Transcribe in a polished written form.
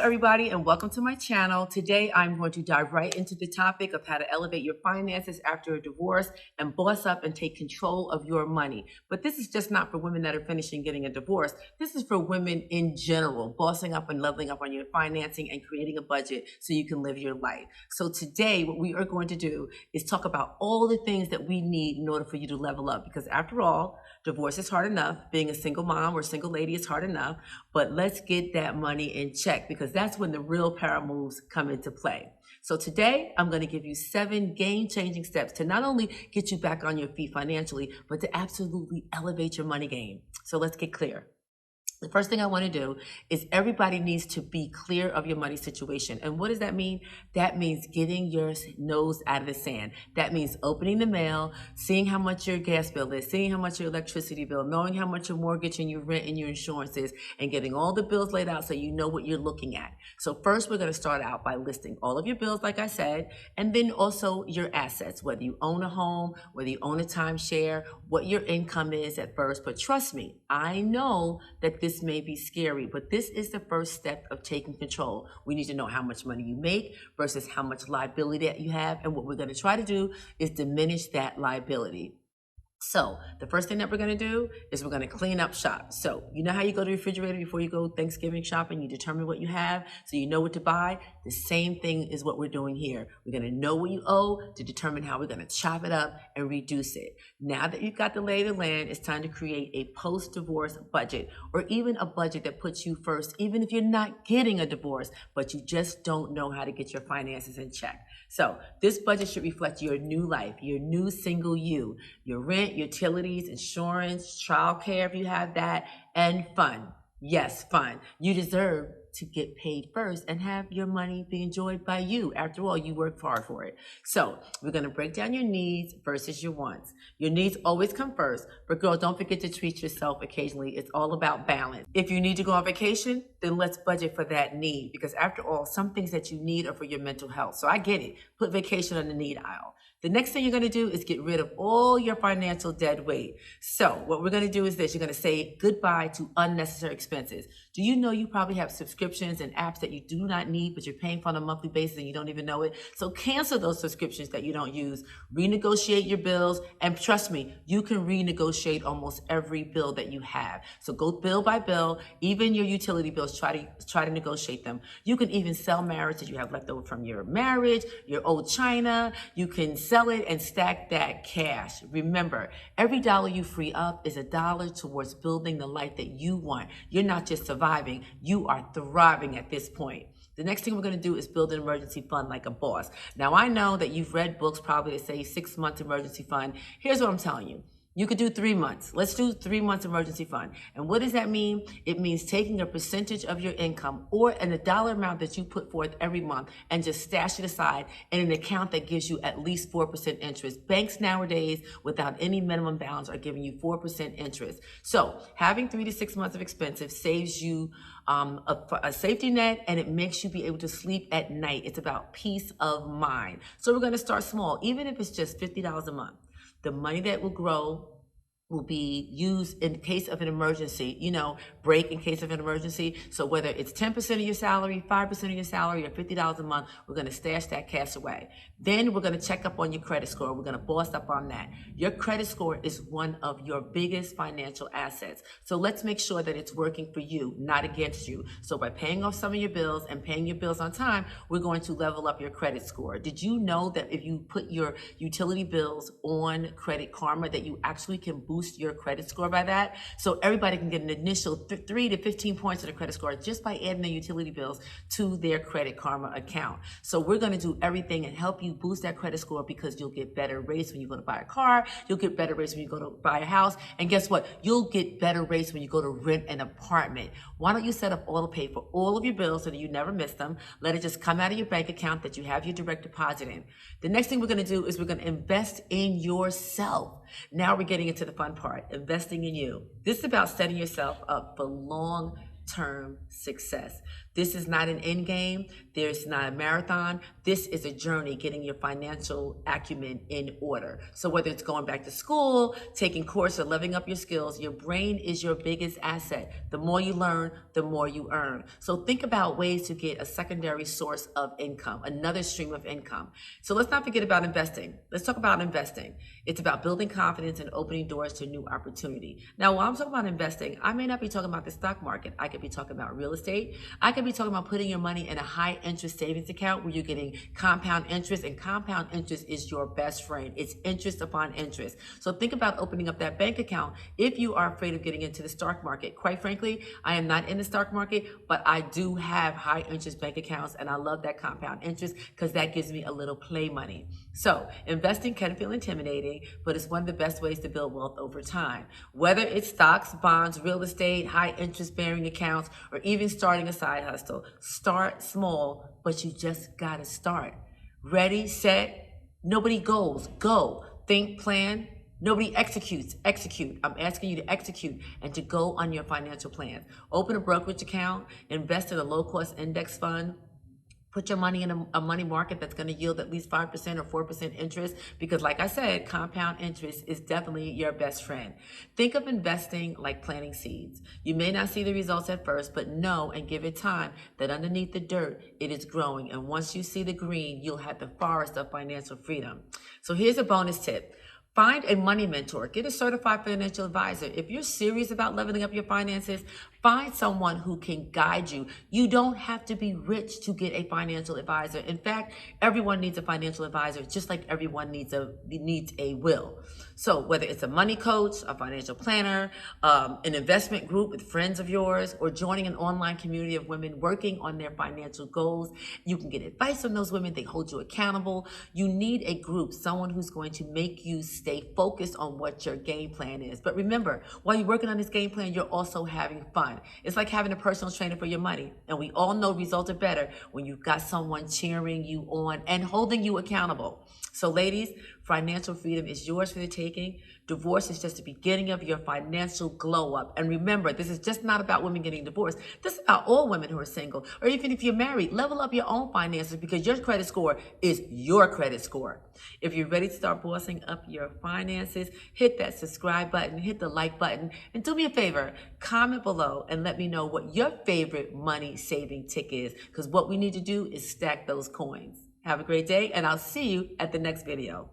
everybody, and welcome to my channel. Today, I'm going to dive right into the topic of how to elevate your finances after a divorce and boss up and take control of your money. But this is just not for women that are finishing getting a divorce. This is for women in general, bossing up and leveling up on your financing and creating a budget so you can live your life. So today, what we are going to do is talk about all the things that we need in order for you to level up. Because after all, divorce is hard enough. Being a single mom or single lady is hard enough. But let's get that money in check, because that's when the real power moves come into play. So today, I'm going to give you 7 game-changing steps to not only get you back on your feet financially, but to absolutely elevate your money game. So let's get clear. The first thing I want to do is everybody needs to be clear of your money situation. And what does that mean? That means getting your nose out of the sand. That means opening the mail, seeing how much your gas bill is, seeing how much your electricity bill, knowing how much your mortgage and your rent and your insurance is, and getting all the bills laid out so you know what you're looking at. So first, we're going to start out by listing all of your bills, like I said, and then also your assets, whether you own a home, whether you own a timeshare, what your income is at first. But trust me, I know that this may be scary, but this is the first step of taking control. We need to know how much money you make versus how much liability that you have. And what we're going to try to do is diminish that liability. So the first thing that we're going to do is we're going to clean up shop. So you know how you go to the refrigerator before you go Thanksgiving shopping, you determine what you have so you know what to buy. The same thing is what we're doing here. We're going to know what you owe to determine how we're going to chop it up and reduce it. Now that you've got the lay of the land, it's time to create a post-divorce budget, or even a budget that puts you first, even if you're not getting a divorce, but you just don't know how to get your finances in check. So this budget should reflect your new life, your new single you, your rent, utilities, insurance, childcare if you have that, and fun. Yes, fun. You deserve to get paid first and have your money be enjoyed by you. After all, you worked hard for it. So we're going to break down your needs versus your wants. Your needs always come first, but girl, don't forget to treat yourself occasionally. It's all about balance. If you need to go on vacation, then let's budget for that need, because after all, some things that you need are for your mental health. So I get it. Put vacation on the need aisle. The next thing you're going to do is get rid of all your financial dead weight. So what we're going to do is this. You're going to say goodbye to unnecessary expenses. Do you know you probably have subscriptions and apps that you do not need, but you're paying for on a monthly basis and you don't even know it? So cancel those subscriptions that you don't use. Renegotiate your bills. And trust me, you can renegotiate almost every bill that you have. So go bill by bill, even your utility bills, try to negotiate them. You can even sell marriage that you have left over from your marriage, your old china. You can sell it and stack that cash. Remember, every dollar you free up is a dollar towards building the life that you want. You're not just surviving, you are thriving at this point. The next thing we're going to do is build an emergency fund like a boss. Now, I know that you've read books probably that say 6 months emergency fund. Here's what I'm telling you. You could do 3 months. Let's do 3 months emergency fund. And what does that mean? It means taking a percentage of your income or a dollar amount that you put forth every month and just stash it aside in an account that gives you at least 4% interest. Banks nowadays, without any minimum balance, are giving you 4% interest. So having 3 to 6 months of expenses saves you a safety net, and it makes you be able to sleep at night. It's about peace of mind. So we're going to start small, even if it's just $50 a month. The money that will grow will be used in case of an emergency, break in case of an emergency. So whether it's 10% of your salary, 5% of your salary, or $50 a month, we're going to stash that cash away. Then we're going to check up on your credit score. We're going to boss up on that. Your credit score is one of your biggest financial assets. So let's make sure that it's working for you, not against you. So by paying off some of your bills and paying your bills on time, we're going to level up your credit score. Did you know that if you put your utility bills on Credit Karma, that you actually can boost your credit score by that? So everybody can get an initial 3 to 15 points of the credit score just by adding their utility bills to their Credit Karma account. So we're going to do everything and help you boost that credit score, because you'll get better rates when you go to buy a car. You'll get better rates when you go to buy a house. And guess what? You'll get better rates when you go to rent an apartment. Why don't you set up auto pay for all of your bills so that you never miss them? Let it just come out of your bank account that you have your direct deposit in. The next thing we're going to do is we're going to invest in yourself. Now we're getting into the fun part, investing in you. This is about setting yourself up for long-term success. This is not an end game. There's not a marathon. This is a journey getting your financial acumen in order. So whether it's going back to school, taking course, or leveling up your skills, your brain is your biggest asset. The more you learn, the more you earn. So think about ways to get a secondary source of income, another stream of income. So let's not forget about investing. Let's talk about investing. It's about building confidence and opening doors to new opportunity. Now, while I'm talking about investing, I may not be talking about the stock market. I could be talking about real estate. I could be talking about putting your money in a high interest savings account where you're getting compound interest, and compound interest is your best friend. It's interest upon interest. So think about opening up that bank account if you are afraid of getting into the stock market. Quite frankly, I am not in the stock market, but I do have high interest bank accounts, and I love that compound interest because that gives me a little play money. So investing can feel intimidating, but it's one of the best ways to build wealth over time. Whether it's stocks, bonds, real estate, high interest bearing accounts, or even starting a side hustle, start small, but you just gotta start. Ready, set, nobody goes, go. Think, plan. Nobody executes, execute. I'm asking you to execute and to go on your financial plan. Open a brokerage account, invest in a low-cost index fund, put your money in a money market that's going to yield at least 5% or 4% interest, because like I said, compound interest is definitely your best friend. Think of investing like planting seeds. You may not see the results at first, but know and give it time that underneath the dirt, it is growing. And once you see the green, you'll have the forest of financial freedom. So here's a bonus tip. Find a money mentor. Get a certified financial advisor. If you're serious about leveling up your finances, find someone who can guide you. You don't have to be rich to get a financial advisor. In fact, everyone needs a financial advisor, just like everyone needs a will. So whether it's a money coach, a financial planner, an investment group with friends of yours, or joining an online community of women working on their financial goals, you can get advice from those women. They hold you accountable. You need a group, someone who's going to make you stay focused on what your game plan is. But remember, while you're working on this game plan, you're also having fun. It's like having a personal trainer for your money. And we all know results are better when you've got someone cheering you on and holding you accountable. So ladies, financial freedom is yours for the taking. Divorce is just the beginning of your financial glow up. And remember, this is just not about women getting divorced. This is about all women who are single, or even if you're married. Level up your own finances, because your credit score is your credit score. If you're ready to start bossing up your finances, hit that subscribe button, hit the like button, and do me a favor, comment below and let me know what your favorite money saving tick is, because what we need to do is stack those coins. Have a great day, and I'll see you at the next video.